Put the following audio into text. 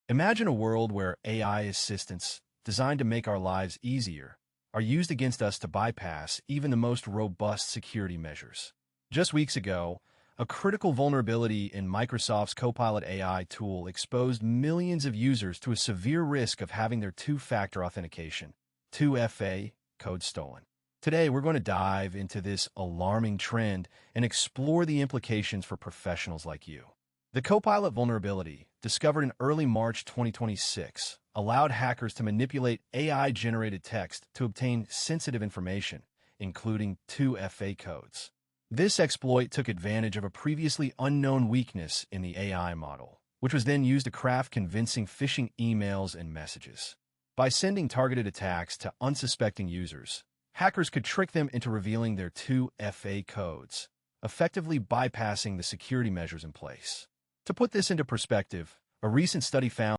Imagine a world where AI assistants, designed to make our lives easier, are used against us to bypass even the most robust security measures. Just weeks ago, a critical vulnerability in Microsoft's Copilot AI tool exposed millions of users to a severe risk of having their two-factor authentication, 2FA, code stolen. Today, we're going to dive into this alarming trend and explore the implications for professionals like you. The Copilot vulnerability, discovered in early March 2026, allowed hackers to manipulate AI-generated text to obtain sensitive information, including 2FA codes. This exploit took advantage of a previously unknown weakness in the AI model, which was then used to craft convincing phishing emails and messages. By sending targeted attacks to unsuspecting users, hackers could trick them into revealing their 2FA codes, effectively bypassing the security measures in place. To put this into perspective, a recent study found